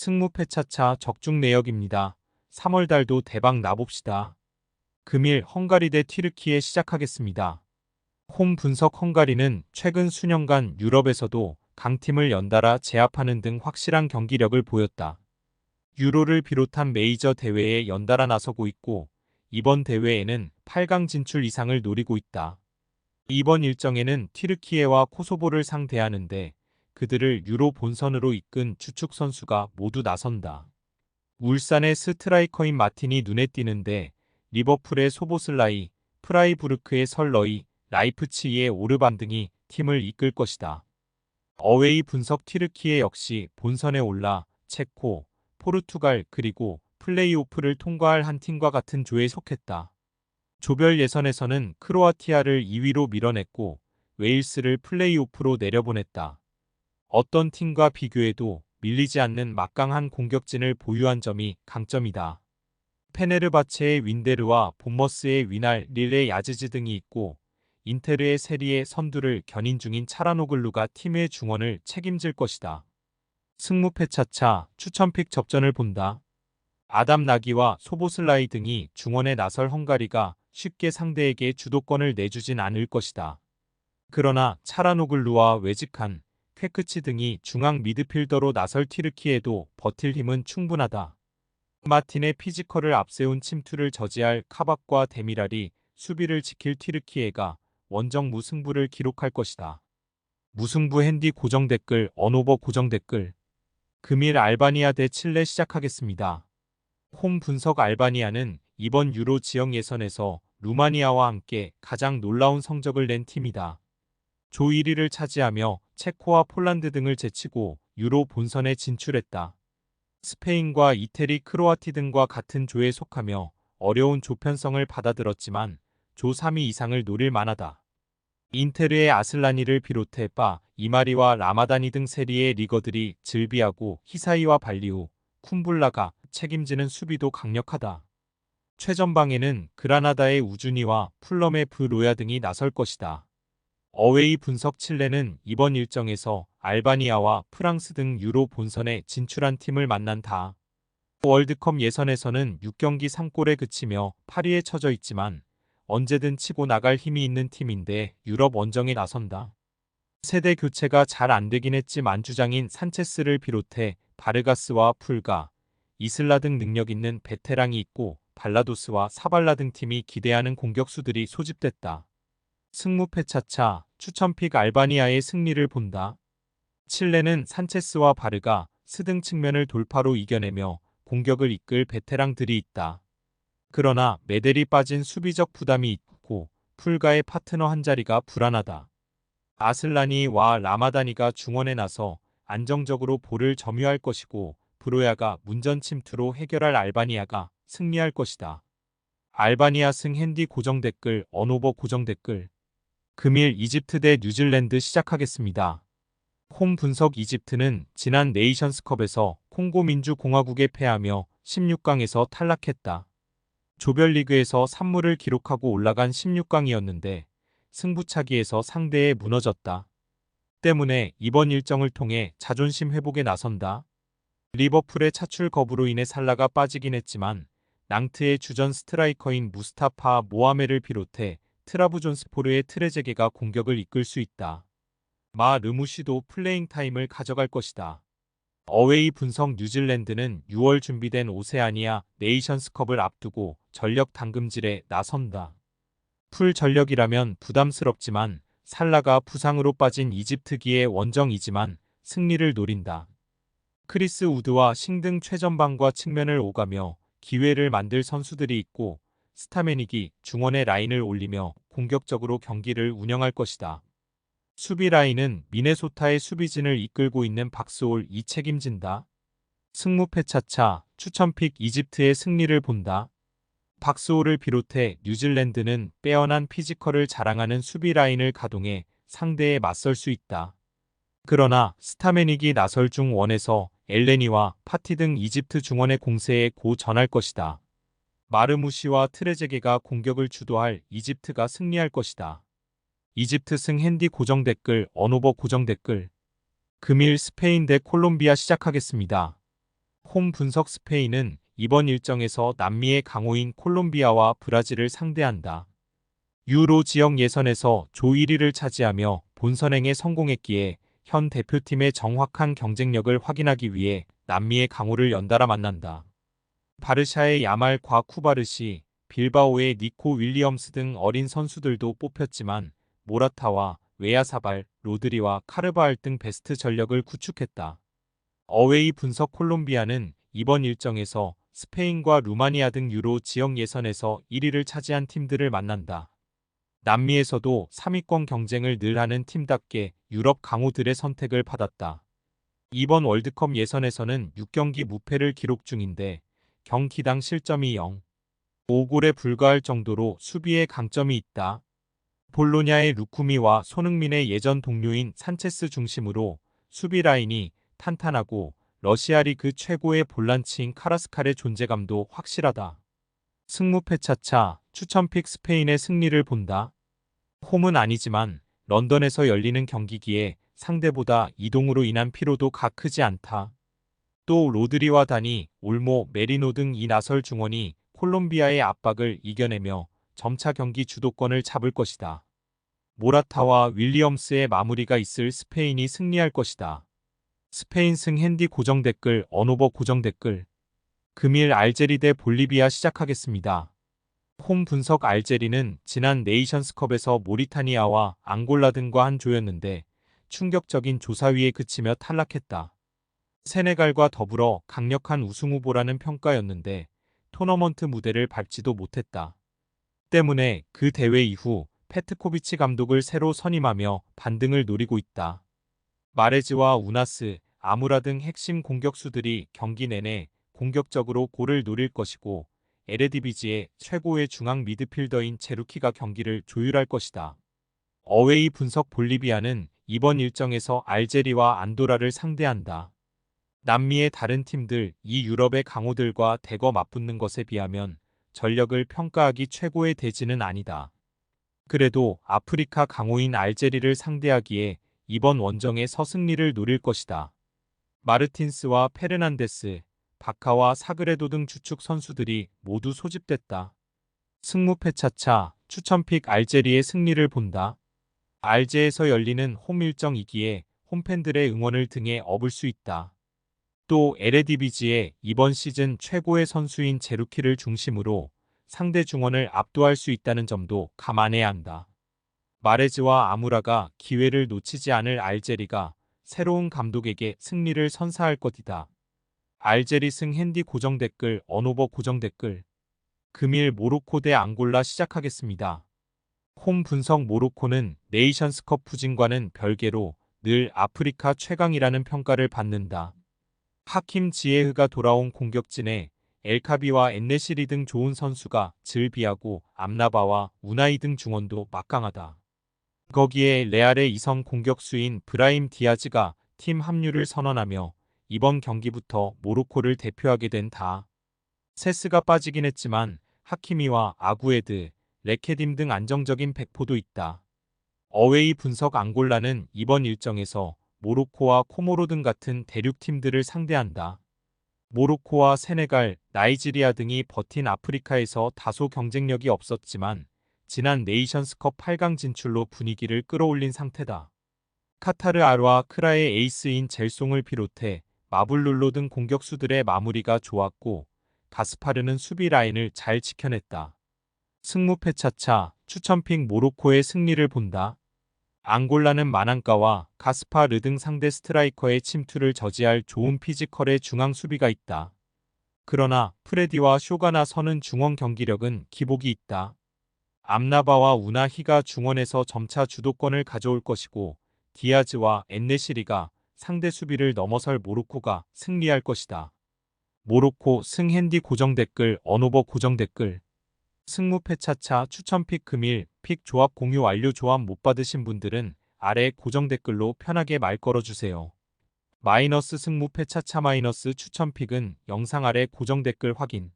승무패차차 적중 내역입니다. 3월 달도 대박 나봅시다. 금일 헝가리 대 튀르키예 시작하겠습니다. 홈 분석 헝가리는 최근 수년간 유럽에서도 강팀을 연달아 제압하는 등 확실한 경기력을 보였다. 유로를 비롯한 메이저 대회에 연달아 나서고 있고 이번 대회에는 8강 진출 이상을 노리고 있다. 이번 일정에는 튀르키예와 코소보를 상대하는데 그들을 유로 본선으로 이끈 주축 선수가 모두 나선다. 울산의 스트라이커인 마틴이 눈에 띄는데 리버풀의 소보슬라이, 프라이부르크의 설러이, 라이프치히의 오르반 등이 팀을 이끌 것이다. 어웨이 분석 튀르키예 역시 본선에 올라 체코, 포르투갈 그리고 플레이오프를 통과할 한 팀과 같은 조에 속했다. 조별 예선에서는 크로아티아를 2위로 밀어냈고 웨일스를 플레이오프로 내려보냈다. 어떤 팀과 비교해도 밀리지 않는 막강한 공격진을 보유한 점이 강점이다. 페네르바체의 윈데르와 본머스의 위날 릴의 야즈지 등이 있고 인테르의 세리의 선두를 견인 중인 차라노글루가 팀의 중원을 책임질 것이다. 승무패차차 추천픽 접전을 본다. 아담 나기와 소보슬라이 등이 중원에 나설 헝가리가 쉽게 상대에게 주도권을 내주진 않을 것이다. 그러나 차라노글루와 외직한 퀘크치 등이 중앙 미드필더로 나설 튀르키예도 버틸 힘은 충분하다. 마틴의 피지컬을 앞세운 침투를 저지할 카박과 데미랄이 수비를 지킬 튀르키예가 원정 무승부를 기록할 것이다. 무승부 핸디 고정 댓글 언오버 고정 댓글 금일 알바니아 대 칠레 시작하겠습니다. 홈 분석 알바니아는 이번 유로 지역 예선에서 루마니아와 함께 가장 놀라운 성적을 낸 팀이다. 조 1위를 차지하며 체코와 폴란드 등을 제치고 유로 본선에 진출했다. 스페인과 이태리, 크로아티 등과 같은 조에 속하며 어려운 조편성을 받아들었지만 조 3위 이상을 노릴 만하다. 인테르의 아슬라니를 비롯해 바, 이마리와 라마다니 등 세리의 리거들이 질비하고 히사이와 발리우, 쿰불라가 책임지는 수비도 강력하다. 최전방에는 그라나다의 우주니와 풀럼의 브로야 등이 나설 것이다. 어웨이 분석 칠레는 이번 일정에서 알바니아와 프랑스 등 유로 본선에 진출한 팀을 만난다. 월드컵 예선에서는 6경기 3골에 그치며 8위에 처져 있지만 언제든 치고 나갈 힘이 있는 팀인데 유럽 원정에 나선다. 세대 교체가 잘 안되긴 했지만 주장인 산체스를 비롯해 바르가스와 풀가, 이슬라 등 능력 있는 베테랑이 있고 발라도스와 사발라 등 팀이 기대하는 공격수들이 소집됐다. 승무패차차 추천픽 알바니아의 승리를 본다. 칠레는 산체스와 바르가, 스 등 측면을 돌파로 이겨내며 공격을 이끌 베테랑들이 있다. 그러나 메델이 빠진 수비적 부담이 있고 풀가의 파트너 한 자리가 불안하다. 아슬라니와 라마다니가 중원에 나서 안정적으로 볼을 점유할 것이고 브로야가 문전 침투로 해결할 알바니아가 승리할 것이다. 알바니아 승 핸디 고정 댓글 언오버 고정 댓글 금일 이집트 대 뉴질랜드 시작하겠습니다. 홈 분석 이집트는 지난 네이션스컵에서 콩고 민주공화국에 패하며 16강에서 탈락했다. 조별리그에서 산무를 기록하고 올라간 16강이었는데 승부차기에서 상대에 무너졌다. 때문에 이번 일정을 통해 자존심 회복에 나선다. 리버풀의 차출 거부로 인해 살라가 빠지긴 했지만 낭트의 주전 스트라이커인 무스타파 모하메를 비롯해 트라부존스포르의 트레제게가 공격을 이끌 수 있다. 마 르무시도 플레잉 타임을 가져갈 것이다. 어웨이 분석 뉴질랜드는 6월 준비된 오세아니아 네이션스컵을 앞두고 전력 당금질에 나선다. 풀 전력이라면 부담스럽지만 살라가 부상으로 빠진 이집트기의 원정이지만 승리를 노린다. 크리스 우드와 싱등 최전방과 측면을 오가며 기회를 만들 선수들이 있고 스타메닉이 중원의 라인을 올리며 공격적으로 경기를 운영할 것이다. 수비 라인은 미네소타의 수비진을 이끌고 있는 박스올이 책임진다. 승무패차차 추천픽 이집트의 승리를 본다. 박스올을 비롯해 뉴질랜드는 빼어난 피지컬을 자랑하는 수비 라인을 가동해 상대에 맞설 수 있다. 그러나 스타메닉이 나설 중 원에서 엘레니와 파티 등 이집트 중원의 공세에 고전할 것이다. 마르무시와 트레제게가 공격을 주도할 이집트가 승리할 것이다. 이집트 승 핸디 고정 댓글 언오버 고정 댓글 금일 스페인 대 콜롬비아 시작하겠습니다. 홈 분석 스페인은 이번 일정에서 남미의 강호인 콜롬비아와 브라질을 상대한다. 유로 지역 예선에서 조 1위를 차지하며 본선행에 성공했기에 현 대표팀의 정확한 경쟁력을 확인하기 위해 남미의 강호를 연달아 만난다. 바르샤의 야말 과 쿠바르시, 빌바오의 니코 윌리엄스 등 어린 선수들도 뽑혔지만 모라타와 웨야사발, 로드리와 카르바알 등 베스트 전력을 구축했다. 어웨이 분석 콜롬비아는 이번 일정에서 스페인과 루마니아 등 유로 지역 예선에서 1위를 차지한 팀들을 만난다. 남미에서도 3위권 경쟁을 늘 하는 팀답게 유럽 강호들의 선택을 받았다. 이번 월드컵 예선에서는 6경기 무패를 기록 중인데 경기당 실점이 0.5골에 불과할 정도로 수비에 강점이 있다. 볼로냐의 루쿠미와 손흥민의 예전 동료인 산체스 중심으로 수비 라인이 탄탄하고 러시아 리그 최고의 볼란치인 카라스칼의 존재감도 확실하다. 승무패 차차 추천픽 스페인의 승리를 본다. 홈은 아니지만 런던에서 열리는 경기기에 상대보다 이동으로 인한 피로도가 크지 않다. 또 로드리와 다니, 올모, 메리노 등 이 나설 중원이 콜롬비아의 압박을 이겨내며 점차 경기 주도권을 잡을 것이다. 모라타와 윌리엄스의 마무리가 있을 스페인이 승리할 것이다. 스페인 승 핸디 고정 댓글 언오버 고정 댓글 금일 알제리 대 볼리비아 시작하겠습니다. 홈 분석 알제리는 지난 네이션스컵에서 모리타니아와 앙골라 등과 한 조였는데 충격적인 조사위에 그치며 탈락했다. 세네갈과 더불어 강력한 우승 후보라는 평가였는데 토너먼트 무대를 밟지도 못했다. 때문에 그 대회 이후 페트코비치 감독을 새로 선임하며 반등을 노리고 있다. 마레즈와 우나스, 아무라 등 핵심 공격수들이 경기 내내 공격적으로 골을 노릴 것이고 에레디비지의 최고의 중앙 미드필더인 제루키가 경기를 조율할 것이다. 어웨이 분석 볼리비아는 이번 일정에서 알제리와 안도라를 상대한다. 남미의 다른 팀들, 이 유럽의 강호들과 대거 맞붙는 것에 비하면 전력을 평가하기 최고의 대지는 아니다. 그래도 아프리카 강호인 알제리를 상대하기에 이번 원정의 서승리를 노릴 것이다. 마르틴스와 페르난데스, 바카와 사그레도 등 주축 선수들이 모두 소집됐다. 승무패 차차 추천픽 알제리의 승리를 본다. 알제에서 열리는 홈 일정이기에 홈팬들의 응원을 등에 업을 수 있다. 또 에레디비지의 이번 시즌 최고의 선수인 제루키를 중심으로 상대 중원을 압도할 수 있다는 점도 감안해야 한다. 마레즈와 아무라가 기회를 놓치지 않을 알제리가 새로운 감독에게 승리를 선사할 것이다. 알제리 승 핸디 고정 댓글 언오버 고정 댓글 금일 모로코 대 앙골라 시작하겠습니다. 홈 분석 모로코는 네이션스컵 부진과는 별개로 늘 아프리카 최강이라는 평가를 받는다. 하킴 지에흐가 돌아온 공격진에 엘카비와 엔네시리 등 좋은 선수가 즐비하고 암라바와 우나이 등 중원도 막강하다. 거기에 레알의 이성 공격수인 브라임 디아즈가 팀 합류를 선언하며 이번 경기부터 모로코를 대표하게 된다. 세스가 빠지긴 했지만 하키미와 아구에드, 레케딤 등 안정적인 백포도 있다. 어웨이 분석 앙골라는 이번 일정에서 모로코와 코모로 등 같은 대륙팀들을 상대한다. 모로코와 세네갈, 나이지리아 등이 버틴 아프리카에서 다소 경쟁력이 없었지만 지난 네이션스컵 8강 진출로 분위기를 끌어올린 상태다. 카타르 알와 크라의 에이스인 젤송을 비롯해 마블룰로 등 공격수들의 마무리가 좋았고 가스파르는 수비 라인을 잘 지켜냈다. 승무패 차차 추천픽 모로코의 승리를 본다. 앙골라는 마난가와 가스파르 등 상대 스트라이커의 침투를 저지할 좋은 피지컬의 중앙 수비가 있다. 그러나 프레디와 쇼가나 서는 중원 경기력은 기복이 있다. 암나바와 우나히가 중원에서 점차 주도권을 가져올 것이고 디아즈와 엔네시리가 상대 수비를 넘어설 모로코가 승리할 것이다. 모로코 승 핸디 고정 댓글 언오버 고정 댓글 승무패 차차 추천픽 금일 픽 조합 공유 완료. 조합 못 받으신 분들은 아래 고정 댓글로 편하게 말 걸어주세요. 마이너스 승무패 차차 마이너스 추천픽은 영상 아래 고정 댓글 확인.